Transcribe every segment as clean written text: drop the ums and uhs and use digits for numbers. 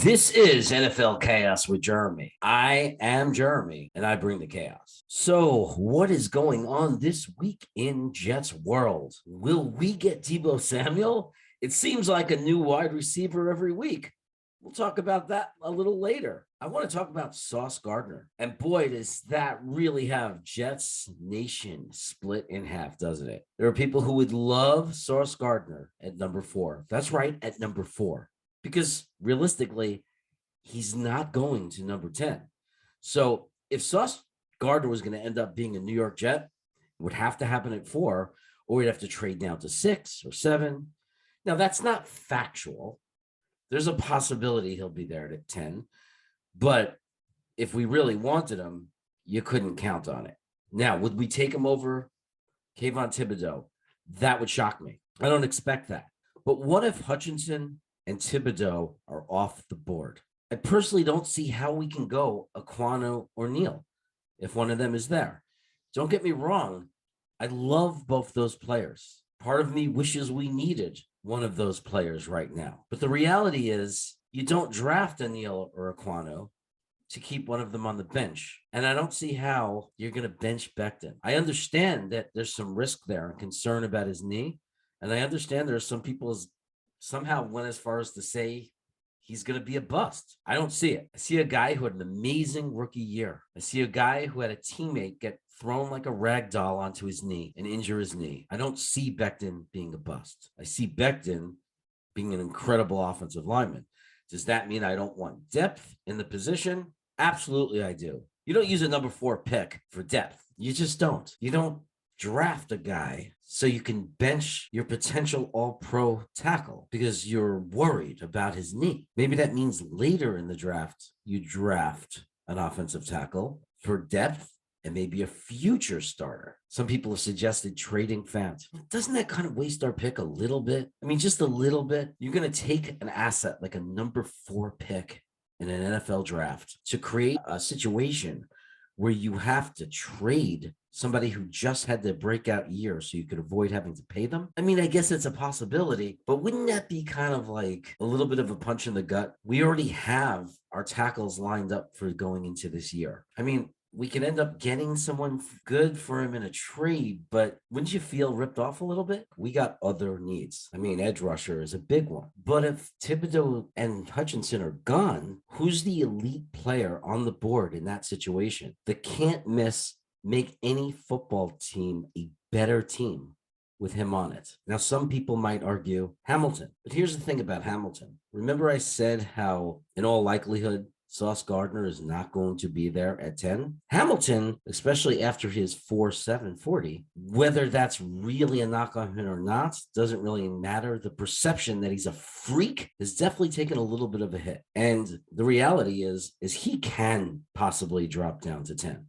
This is NFL Chaos with Jeremy. I am Jeremy, and I bring the chaos. So, what is going on this week in Jets world? Will we get Deebo Samuel? It seems like a new wide receiver every week. We'll talk about that a little later. I want to talk about Sauce Gardner. And boy, does that really have Jets Nation split in half, doesn't it? There are people who would love Sauce Gardner at number 4. That's right, at number 4. Because realistically, he's not going to number 10. So if Sauce Gardner was going to end up being a New York Jet, it would have to happen at 4, or we'd have to trade down to 6 or 7. Now, that's not factual. There's a possibility he'll be there at 10. But if we really wanted him, you couldn't count on it. Now, would we take him over Kayvon Thibodeau? That would shock me. I don't expect that. But what if Hutchinson and Thibodeau are off the board? I personally don't see how we can go Aquano or Neal if one of them is there. Don't get me wrong. I love both those players. Part of me wishes we needed one of those players right now. But the reality is you don't draft a Neal or Aquano to keep one of them on the bench. And I don't see how you're going to bench Becton. I understand that there's some risk there and concern about his knee. And I understand there are some people somehow went as far as to say he's going to be a bust. I don't see it. I see a guy who had an amazing rookie year. I see a guy who had a teammate get thrown like a rag doll onto his knee and injure his knee. I don't see Becton being a bust. I see Becton being an incredible offensive lineman. Does that mean I don't want depth in the position? Absolutely, I do. You don't use a number 4 pick for depth. You just don't. You don't draft a guy so you can bench your potential all-pro tackle because you're worried about his knee. Maybe that means later in the draft, you draft an offensive tackle for depth and maybe a future starter. Some people have suggested trading Fant. Doesn't that kind of waste our pick a little bit? I mean, just a little bit. You're going to take an asset like a number 4 pick in an NFL draft to create a situation where you have to trade somebody who just had their breakout year so you could avoid having to pay them. I mean, I guess it's a possibility, but wouldn't that be kind of like a little bit of a punch in the gut? We already have our tackles lined up for going into this year. I mean, we can end up getting someone good for him in a trade, but wouldn't you feel ripped off a little bit? We got other needs. I mean, edge rusher is a big one. But if Thibodeau and Hutchinson are gone, who's the elite player on the board in that situation that can't miss, make any football team a better team with him on it? Now, some people might argue Hamilton, but here's the thing about Hamilton. Remember I said how, in all likelihood, Sauce Gardner is not going to be there at 10. Hamilton, especially after his 4.7 40, whether that's really a knock on him or not, doesn't really matter. The perception that he's a freak has definitely taken a little bit of a hit. And the reality is he can possibly drop down to 10.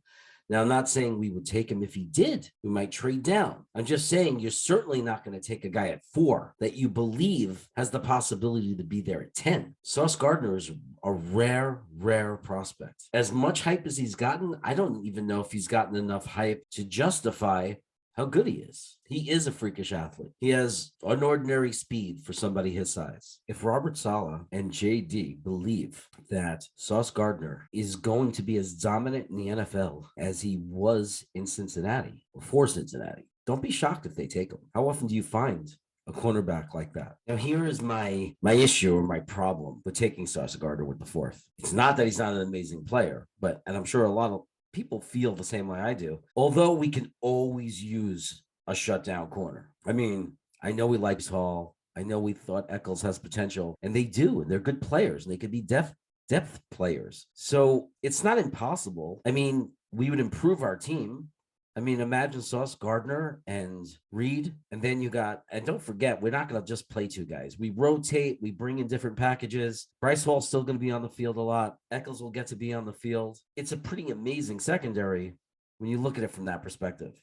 Now, I'm not saying we would take him if he did. We might trade down. I'm just saying you're certainly not going to take a guy at 4 that you believe has the possibility to be there at 10. Sauce Gardner is a rare prospect. As much hype as he's gotten, I don't even know if he's gotten enough hype to justify how good he is. He is a freakish athlete. He has unordinary speed for somebody his size. If Robert Saleh and JD believe that Sauce Gardner is going to be as dominant in the NFL as he was in Cincinnati or for Cincinnati, don't be shocked if they take him. How often do you find a cornerback like that? Now, here is my issue or my problem with taking Sauce Gardner with the 4th. It's not that he's not an amazing player, and I'm sure a lot of people feel the same way I do, although we can always use a shutdown corner. I mean, I know we like Hall. I know we thought Eccles has potential, and they do, and they're good players, and they could be depth players. So it's not impossible. I mean, we would improve our team. I mean, imagine Sauce Gardner and Reed, and then and don't forget, we're not going to just play 2 guys. We rotate, we bring in different packages. Bryce Hall's still going to be on the field a lot. Eccles will get to be on the field. It's a pretty amazing secondary when you look at it from that perspective.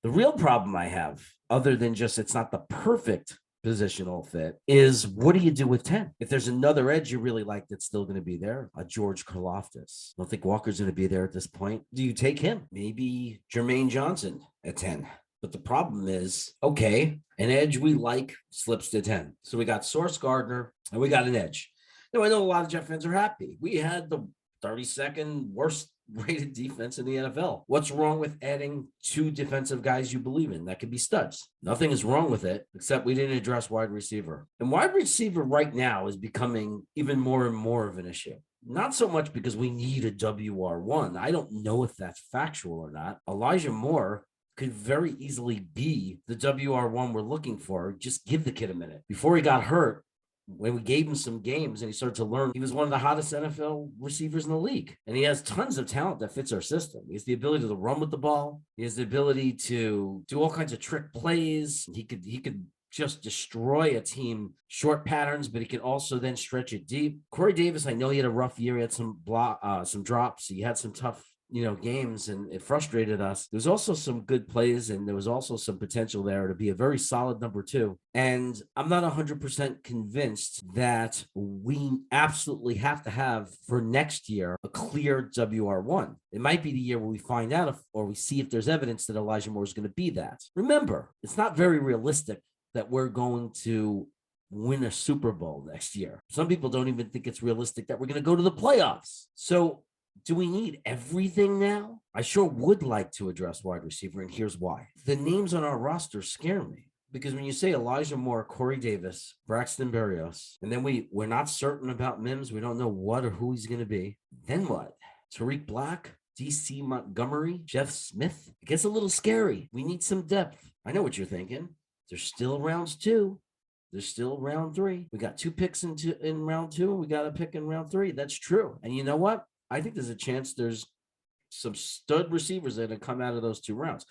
The real problem I have, other than just it's not the perfect positional fit, is what do you do with 10? If there's another edge you really like that's still going to be there, a George Karlaftis. I don't think Walker's going to be there at this point. Do you take him? Maybe Jermaine Johnson at 10. But the problem is, okay, an edge we like slips to 10. So we got Sauce Gardner and we got an edge. No, I know a lot of Jet fans are happy. We had the 32nd worst rated defense in the NFL. What's wrong with adding 2 defensive guys you believe in? That could be studs. Nothing is wrong with it, except we didn't address wide receiver. And wide receiver right now is becoming even more and more of an issue. Not so much because we need a WR1. I don't know if that's factual or not. Elijah Moore could very easily be the WR1 we're looking for. Just give the kid a minute. Before he got hurt, when we gave him some games and he started to learn, he was one of the hottest NFL receivers in the league. And he has tons of talent that fits our system. He has the ability to run with the ball. He has the ability to do all kinds of trick plays. He could just destroy a team short patterns, but he can also then stretch it deep. Corey Davis, I know he had a rough year. He had some drops. He had some tough games, and it frustrated us. There's also some good plays, and there was also some potential there to be a very solid number 2. And I'm not 100% convinced that we absolutely have to have for next year a clear WR1. It might be the year where we find out or we see if there's evidence that Elijah Moore is going to be that. Remember, it's not very realistic that we're going to win a Super Bowl next year. Some people don't even think it's realistic that we're going to go to the playoffs. So do we need everything now? I sure would like to address wide receiver, and here's why. The names on our roster scare me, because when you say Elijah Moore, Corey Davis, Braxton Berrios, and then we're not certain about Mims, we don't know what or who he's going to be, then what? Tariq Black, DC Montgomery, Jeff Smith? It gets a little scary. We need some depth. I know what you're thinking. There's still rounds 2. There's still round 3. We got 2 picks in round 2, and we got a pick in round 3. That's true. And you know what? I think there's a chance there's some stud receivers that have come out of those 2 rounds.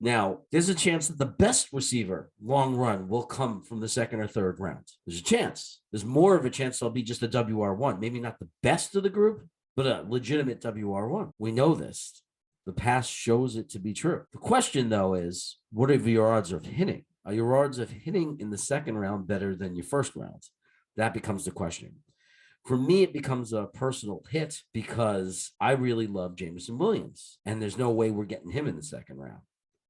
Now, there's a chance that the best receiver long run will come from the 2nd or 3rd round. There's a chance. There's more of a chance there'll be just a WR1. Maybe not the best of the group, but a legitimate WR1. We know this. The past shows it to be true. The question, though, is what are your odds of hitting? Are your odds of hitting in the 2nd round better than your 1st round? That becomes the question. For me, it becomes a personal hit because I really love Jameson Williams, and there's no way we're getting him in the 2nd round.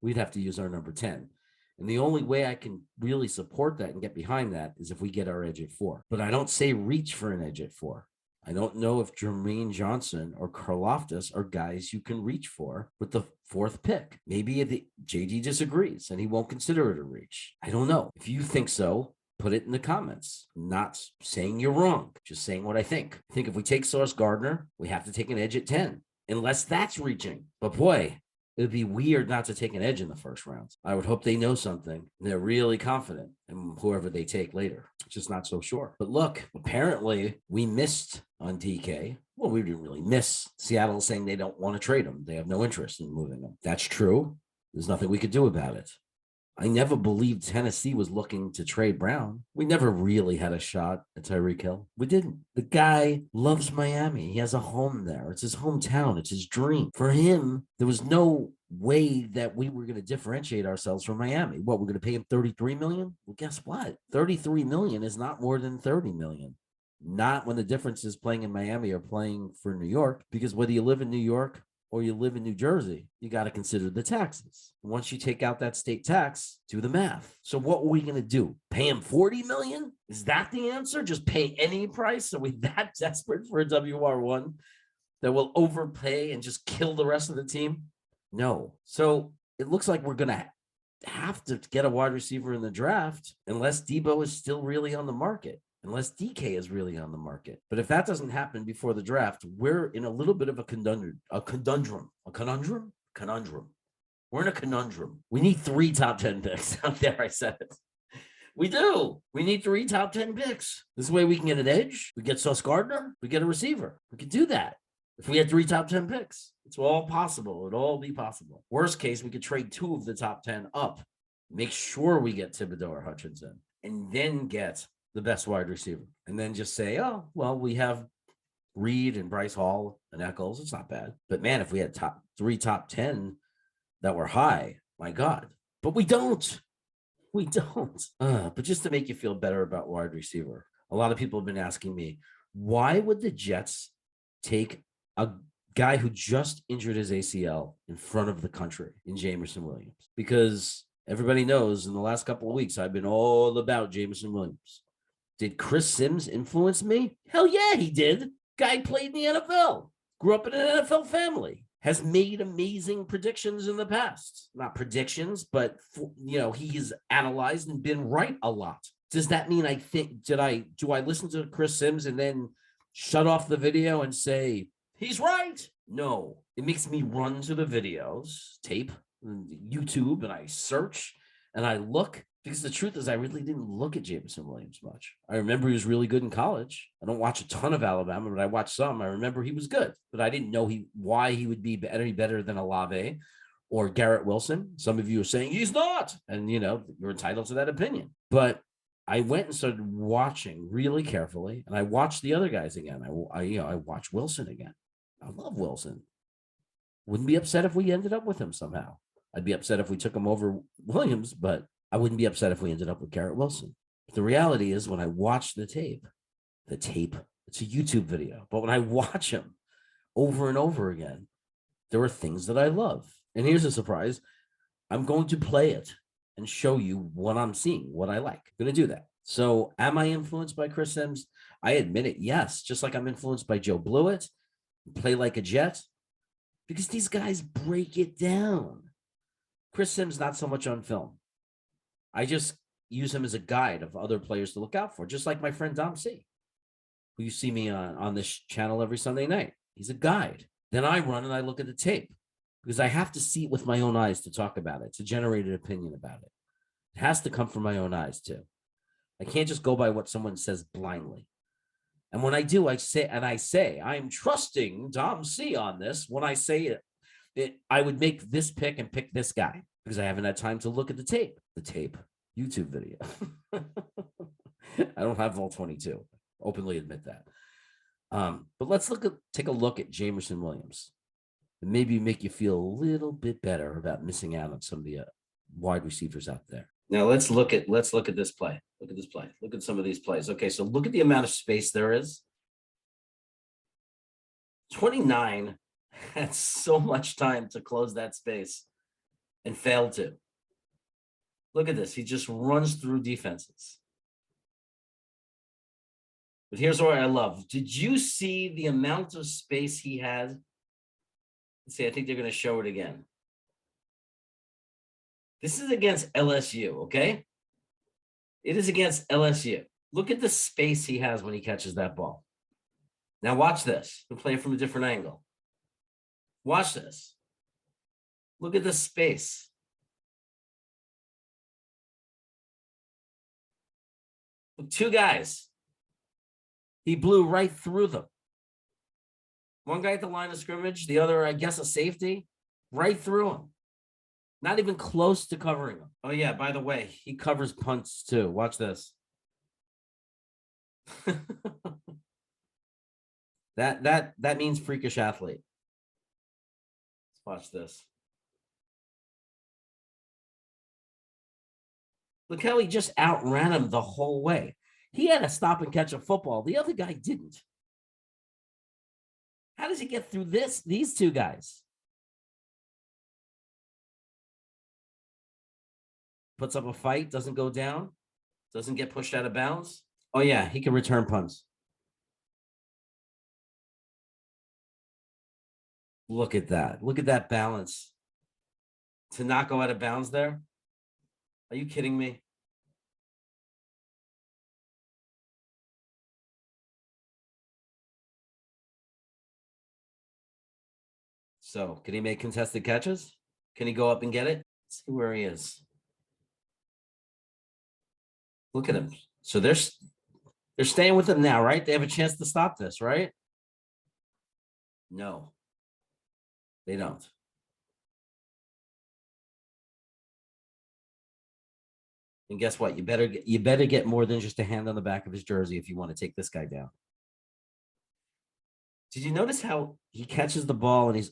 We'd have to use our number 10. And the only way I can really support that and get behind that is if we get our edge at 4. But I don't say reach for an edge at 4. I don't know if Jermaine Johnson or Karlaftis are guys you can reach for with the 4th pick. Maybe the JD disagrees and he won't consider it a reach. I don't know. If you think so, put it in the comments. I'm not saying you're wrong, just saying what I think. I think if we take Sauce Gardner, we have to take an edge at 10, unless that's reaching. But boy, it would be weird not to take an edge in the 1st round. I would hope they know something and they're really confident in whoever they take later. Just not so sure. But look, apparently we missed on DK. Well, we didn't really miss. Seattle saying they don't want to trade him. They have no interest in moving him. That's true. There's nothing we could do about it. I never believed Tennessee was looking to trade Brown. We never really had a shot at Tyreek Hill. We didn't. The guy loves Miami. He has a home there. It's his hometown. It's his dream. For him, there was no way that we were going to differentiate ourselves from Miami. What, we're going to pay him $33 million? Well, guess what? $33 million is not more than $30 million. Not when the difference is playing in Miami or playing for New York, because whether you live in New York or you live in New Jersey, you got to consider the taxes. Once you take out that state tax, do the math. So what are we going to do? Pay him $40 million? Is that the answer? Just pay any price? Are we that desperate for a WR1 that will overpay and just kill the rest of the team? No. So it looks like we're going to have to get a wide receiver in the draft unless Debo is still really on the market. Unless DK is really on the market. But if that doesn't happen before the draft, we're in a little bit of a conundrum. We're in a conundrum. We need 3 top 10 picks. Out there, I said it. We do. We need 3 top 10 picks. This way we can get an edge. We get Sauce Gardner. We get a receiver. We could do that. If we had 3 top 10 picks, it's all possible. It'd all be possible. Worst case, we could trade 2 of the top 10 up. Make sure we get Thibodeau or Hutchinson. And then get the best wide receiver, and then just say, oh, well, we have Reed and Bryce Hall and Eccles. It's not bad. But man, if we had 3 top 10 that were high, my God. But we don't. We don't. But just to make you feel better about wide receiver, a lot of people have been asking me, why would the Jets take a guy who just injured his ACL in front of the country in Jameson Williams? Because everybody knows in the last couple of weeks, I've been all about Jameson Williams. Did Chris Sims influence me? Hell yeah, he did. Guy played in the NFL, grew up in an NFL family, has made amazing predictions in the past. Not predictions, but he's analyzed and been right a lot. Does that mean do I listen to Chris Sims and then shut off the video and say he's right? No, it makes me run to the videos, tape, YouTube, and I search and I look. Because the truth is, I really didn't look at Jameson Williams much. I remember he was really good in college. I don't watch a ton of Alabama, but I watched some. I remember he was good, but I didn't know why he would be any better than Olave or Garrett Wilson. Some of you are saying he's not, and you're entitled to that opinion. But I went and started watching really carefully, and I watched the other guys again. I watched Wilson again. I love Wilson. Wouldn't be upset if we ended up with him somehow. I'd be upset if we took him over Williams, but I wouldn't be upset if we ended up with Garrett Wilson. But the reality is, when I watch the tape, it's a YouTube video, but when I watch him over and over again, there are things that I love. And here's a surprise. I'm going to play it and show you what I'm seeing, what I like. I'm going to do that. So am I influenced by Chris Sims? I admit it, yes. Just like I'm influenced by Joe Blewett, Play Like a Jet, because these guys break it down. Chris Sims, not so much on film. I just use him as a guide of other players to look out for, just like my friend Dom C, who you see me on this channel every Sunday night. He's a guide. Then I run and I look at the tape because I have to see it with my own eyes to talk about it, to generate an opinion about it. It has to come from my own eyes too. I can't just go by what someone says blindly. And when I do, I say, I'm trusting Dom C on this. When I say it, I would make this pick and pick this guy because I haven't had time to look at the tape YouTube video. I don't have all 22. Openly admit that. But let's take a look at Jameson Williams and maybe make you feel a little bit better about missing out on some of the wide receivers out there. Now let's look at this play. Look at this play. Look at some of these plays. Okay, so look at the amount of space there is. 29 had so much time to close that space and failed to. Look at this. He just runs through defenses. But here's what I love. Did you see the amount of space he had? Let's see, I think they're going to show it again. This is against LSU, okay? It is against LSU. Look at the space he has when he catches that ball. Now watch this. We'll play it from a different angle. Watch this. Look at the space. Two guys. He blew right through them. One guy at the line of scrimmage, the other, I guess, a safety, right through him. Not even close to covering him. Oh, yeah, by the way, he covers punts too. Watch this. That means freakish athlete. Let's watch this. Look how he just outran him the whole way. He had to stop and catch a football. The other guy didn't. How does he get through these two guys? Puts up a fight, doesn't go down, doesn't get pushed out of bounds. Oh, yeah, he can return punts. Look at that. Look at that balance. To not go out of bounds there? Are you kidding me? So, can he make contested catches? Can he go up and get it? Let's see where he is. Look at him. So they're staying with him now, right? They have a chance to stop this, right? No, they don't. And guess what? You better get more than just a hand on the back of his jersey if you want to take this guy down. Did you notice how he catches the ball and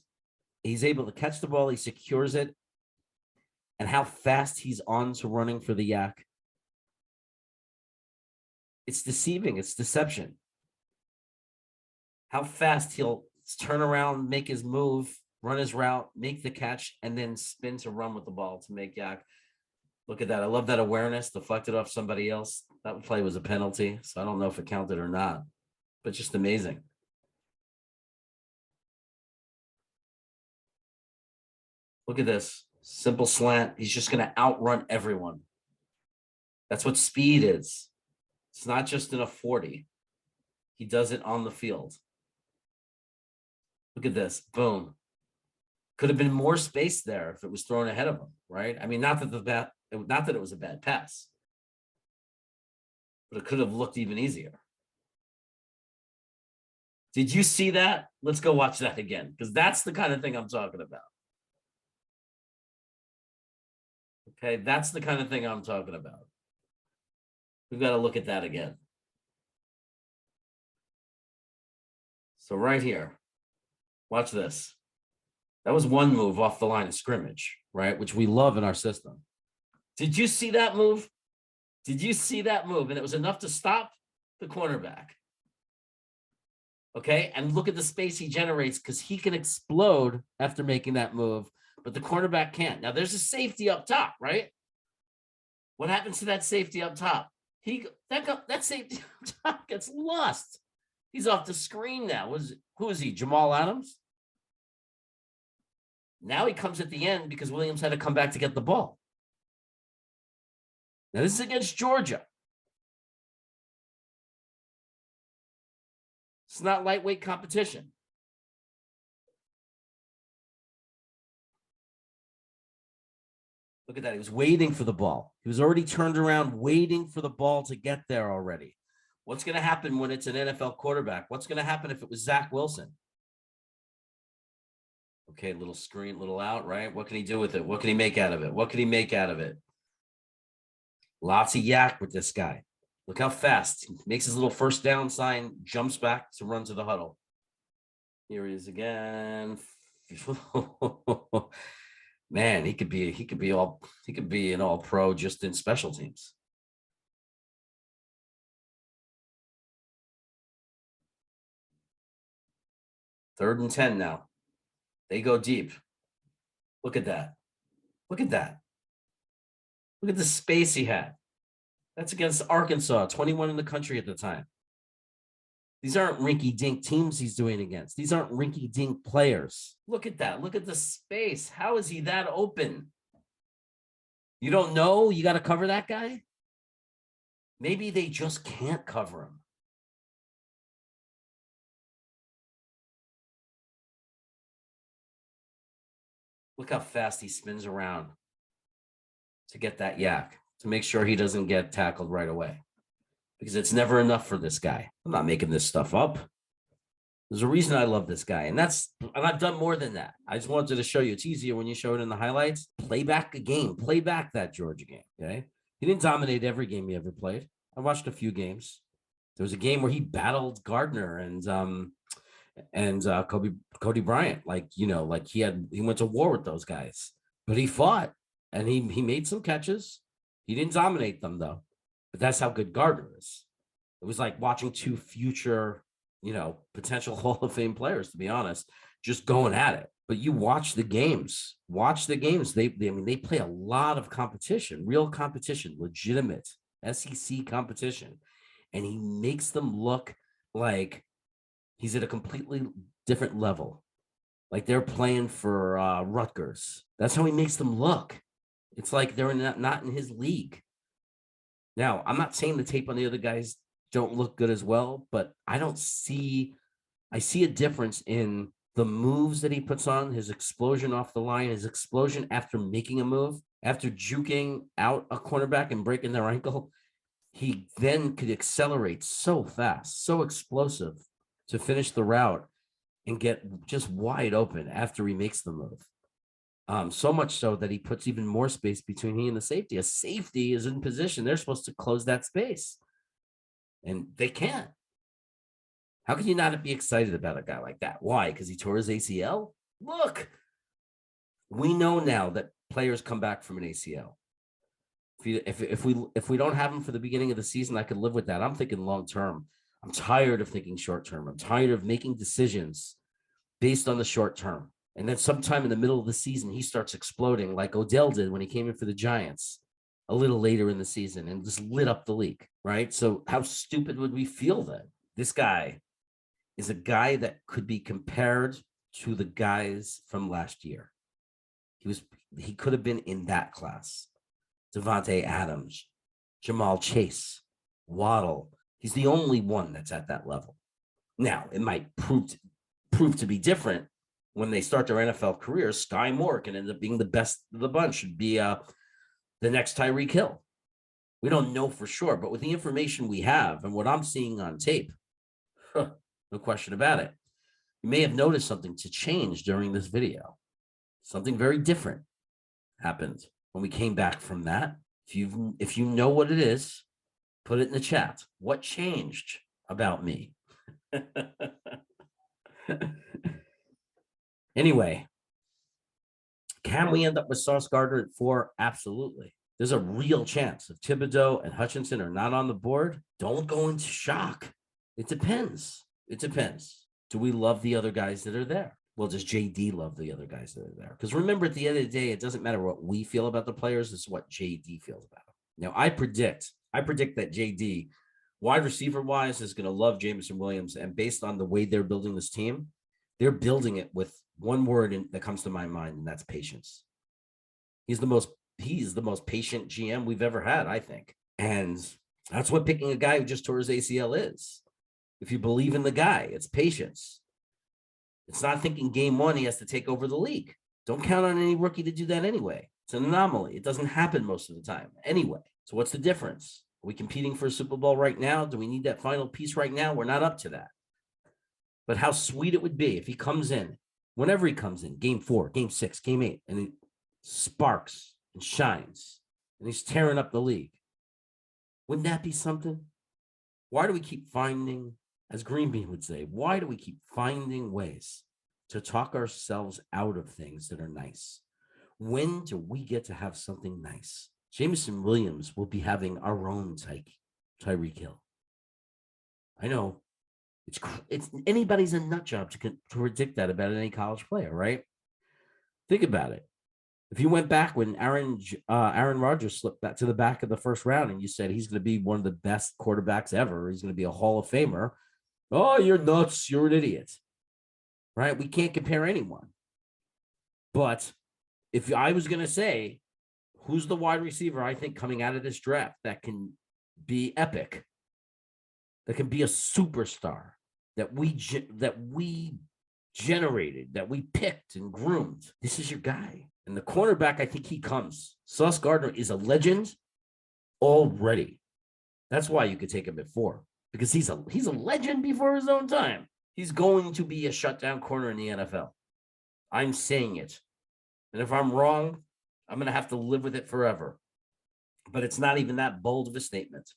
he's able to catch the ball, he secures it, and how fast he's on to running for the yak? It's deceiving. It's deception. How fast he'll turn around, make his move, run his route, make the catch, and then spin to run with the ball to make yak. Look at that. I love that awareness, deflected off somebody else. That play was a penalty, so I don't know if it counted or not, but just amazing. Look at this. Simple slant. He's just going to outrun everyone. That's what speed is. It's not just in a 40. He does it on the field. Look at this. Boom. Could have been more space there if it was thrown ahead of him, right? I mean, not that it was a bad pass, but it could have looked even easier. Did you see that? Let's go watch that again, because that's the kind of thing I'm talking about. Okay, that's the kind of thing I'm talking about. We've got to look at that again. So right here, watch this. That was one move off the line of scrimmage, right? Which we love in our system. Did you see that move? Did you see that move? And it was enough to stop the cornerback. Okay, and look at the space he generates, because he can explode after making that move, but the cornerback can't. Now there's a safety up top, right? What happens to that safety up top? That safety up top gets lost. He's off the screen now. Who is he? Jamal Adams? Now he comes at the end because Williams had to come back to get the ball. Now this is against Georgia. It's not lightweight competition. Look at that. He was waiting for the ball. He was already turned around, waiting for the ball to get there already. What's going to happen when it's an NFL quarterback? What's going to happen if it was Zach Wilson? Okay, little screen, little out, right? What can he do with it? What can he make out of it? What can he make out of it? Lots of yak with this guy. Look how fast. He makes his little first down sign, jumps back to run to the huddle. Here he is again. Man, he could be an all pro just in special teams. Third and 10 now. They go deep. Look at that. Look at that. Look at the space he had. That's against Arkansas, 21 in the country at the time. These aren't rinky-dink teams he's doing against. These aren't rinky-dink players. Look at that. Look at the space. How is he that open? You don't know? You got to cover that guy? Maybe they just can't cover him. Look how fast he spins around to get that yak, to make sure he doesn't get tackled right away. Because it's never enough for this guy. I'm not making this stuff up. There's a reason I love this guy. And I've done more than that. I just wanted to show you. It's easier when you show it in the highlights. Play back a game. Play back that Georgia game. Okay. He didn't dominate every game he ever played. I watched a few games. There was a game where he battled Gardner and Cody Bryant. He went to war with those guys. But he fought and he made some catches. He didn't dominate them though. But that's how good Gardner is. It was like watching two future, potential Hall of Fame players, to be honest, just going at it. But you watch the games. Watch the games. They play a lot of competition, real competition, legitimate SEC competition. And he makes them look like he's at a completely different level. Like they're playing for Rutgers. That's how he makes them look. It's like they're not in his league. Now, I'm not saying the tape on the other guys don't look good as well, but I see a difference in the moves that he puts on, his explosion off the line, his explosion after making a move, after juking out a cornerback and breaking their ankle. He then could accelerate so fast, so explosive to finish the route and get just wide open after he makes the move. So much so that he puts even more space between he and the safety. A safety is in position. They're supposed to close that space. And they can't. How can you not be excited about a guy like that? Why? Because he tore his ACL? Look, we know now that players come back from an ACL. If we don't have him for the beginning of the season, I could live with that. I'm thinking long term. I'm tired of thinking short term. I'm tired of making decisions based on the short term. And then sometime in the middle of the season, he starts exploding like Odell did when he came in for the Giants. a little later in the season and just lit up the league, right? So how stupid would we feel then? This guy is a guy that could be compared to the guys from last year. He could have been in that class. Devontae Adams, Jamal Chase, Waddle. He's the only one that's at that level. Now, it might prove to be different when they start their NFL careers. Sky Moore can end up being the best of the bunch and be the next Tyreek Hill. We don't know for sure, but with the information we have and what I'm seeing on tape, no question about it. You may have noticed something to change during this video. Something very different happened when we came back from that. If you know what it is, put it in the chat. What changed about me? Anyway, can we end up with Sauce Gardner at 4? Absolutely. There's a real chance if Thibodeau and Hutchinson are not on the board, don't go into shock. It depends. It depends. Do we love the other guys that are there? Well, does JD love the other guys that are there? Because remember, at the end of the day, it doesn't matter what we feel about the players. It's what JD feels about them. Now, I predict that JD, wide receiver wise, is going to love Jameson Williams. And based on the way they're building this team, they're building it with one word that comes to my mind, and that's patience. He's the most patient GM we've ever had, I think. And that's what picking a guy who just tore his ACL is. If you believe in the guy, it's patience. It's not thinking game one he has to take over the league. Don't count on any rookie to do that anyway. It's an anomaly. It doesn't happen most of the time anyway. So what's the difference? Are we competing for a Super Bowl right now? Do we need that final piece right now? We're not up to that. But how sweet it would be if he comes in, whenever he comes in, game 4, game 6, game 8, and he sparks and shines, and he's tearing up the league. Wouldn't that be something? Why do we keep finding, as Green Bean would say, why do we keep finding ways to talk ourselves out of things that are nice? When do we get to have something nice? Jameson Williams will be having our own Tyreek Hill. I know it's anybody's a nut job to predict that about any college player, right? Think about it. If you went back when Aaron Rodgers slipped back to the back of the first round and you said he's going to be one of the best quarterbacks ever, he's going to be a Hall of Famer. Oh, you're nuts. You're an idiot. Right? We can't compare anyone. But if I was going to say, who's the wide receiver I think coming out of this draft that can be epic, that can be a superstar, that we generated, that we picked and groomed, this is your guy. And the cornerback, I think he comes. Sauce Gardner is a legend already. That's why you could take him at 4, because he's a legend before his own time. He's going to be a shutdown corner in the NFL. I'm saying it. And if I'm wrong, I'm going to have to live with it forever. But it's not even that bold of a statement.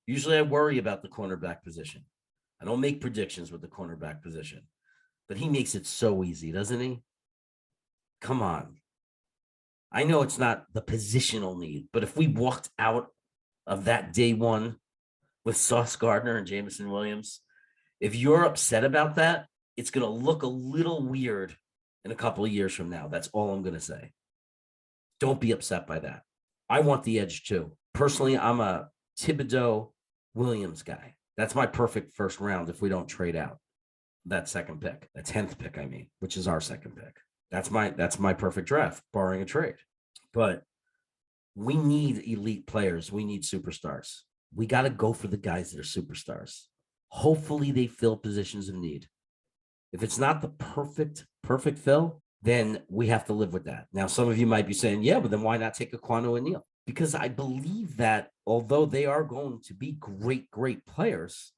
Usually I worry about the cornerback position. I don't make predictions with the cornerback position. But he makes it so easy, doesn't he? Come on. I know it's not the positional need, but if we walked out of that day one with Sauce Gardner and Jameson Williams, if you're upset about that, it's going to look a little weird in a couple of years from now. That's all I'm going to say. Don't be upset by that. I want the edge too. Personally, I'm a Thibodeau Williams guy. That's my perfect first round if we don't trade out that second pick, that 10th pick, I mean, which is our second pick. That's my perfect draft, barring a trade. But we need elite players. We need superstars. We got to go for the guys that are superstars. Hopefully they fill positions of need. If it's not the perfect fill, then we have to live with that. Now, some of you might be saying, yeah, but then why not take a Kwanu and Neal? Because I believe that although they are going to be great players,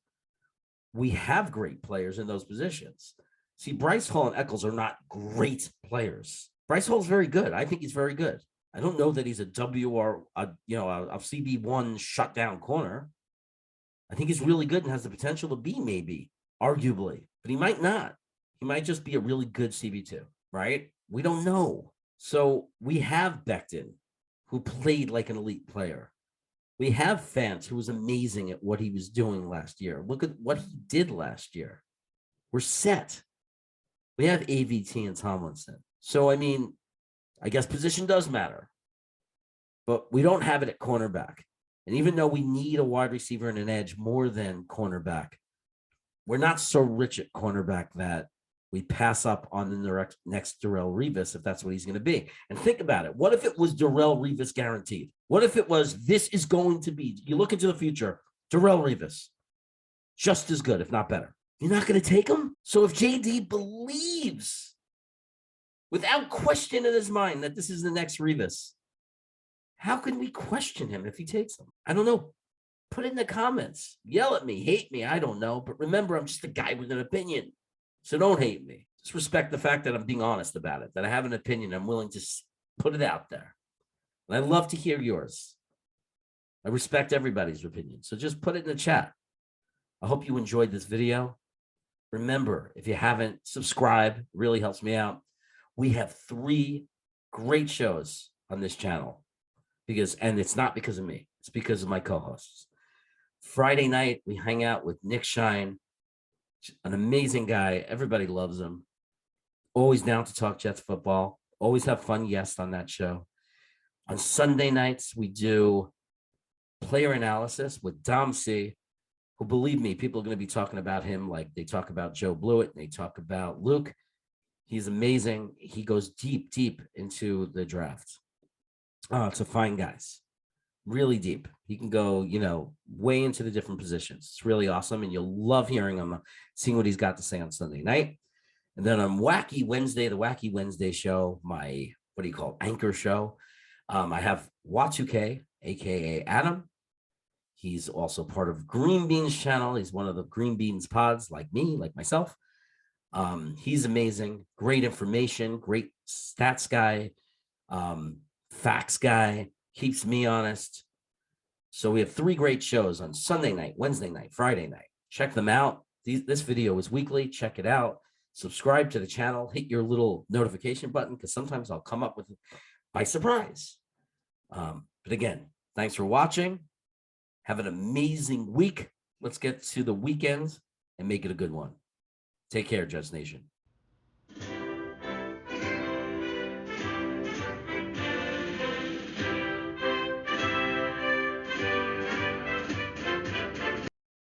we have great players in those positions. See, Bryce Hall and Eccles are not great players. Bryce Hall's very good. I think he's very good. I don't know that he's a CB1 shutdown corner. I think he's really good and has the potential to be maybe, arguably, but he might not. He might just be a really good CB2, right? We don't know. So we have Becton, who played like an elite player. We have Fant, who was amazing at what he was doing last year. Look at what he did last year. We're set. We have AVT and Tomlinson. So, I mean, I guess position does matter. but we don't have it at cornerback. And even though we need a wide receiver and an edge more than cornerback, we're not so rich at cornerback that we pass up on the next Darrelle Revis if that's what he's going to be. And think about it. What if it was Darrelle Revis guaranteed? What if it was, this is going to be, you look into the future, Darrelle Revis, just as good, if not better. You're not going to take him? So if JD believes without question in his mind that this is the next Revis, how can we question him if he takes them? I don't know. Put it in the comments. Yell at me, hate me, I don't know. But remember, I'm just a guy with an opinion. So don't hate me. Just respect the fact that I'm being honest about it, that I have an opinion. I'm willing to put it out there. And I love to hear yours. I respect everybody's opinion. So just put it in the chat. I hope you enjoyed this video. Remember, if you haven't, subscribe. It really helps me out. We have 3 great shows on this channel. And it's not because of me. It's because of my co-hosts. Friday night, we hang out with Nick Shine, an amazing guy. Everybody loves him. Always down to talk Jets football. Always have fun guests on that show. On Sunday nights, we do player analysis with Dom C, who, believe me, people are going to be talking about him like they talk about Joe Blewett and they talk about Luke. He's amazing. He goes deep, deep into the draft to find guys. Really deep. He can go, way into the different positions. It's really awesome. And you'll love hearing him, seeing what he's got to say on Sunday night. And then on Wacky Wednesday, the Wacky Wednesday show, my, anchor show. I have Watu-K, AKA Adam. He's also part of Green Beans channel. He's one of the Green Beans pods, like me, like myself. He's amazing. Great information, great stats guy, facts guy. Keeps me honest. So we have 3 great shows on Sunday night, Wednesday night, Friday night. Check them out. This video is weekly. Check it out. Subscribe to the channel. Hit your little notification button because sometimes I'll come up with it by surprise. But again, thanks for watching. Have an amazing week. Let's get to the weekend and make it a good one. Take care, Jets Nation.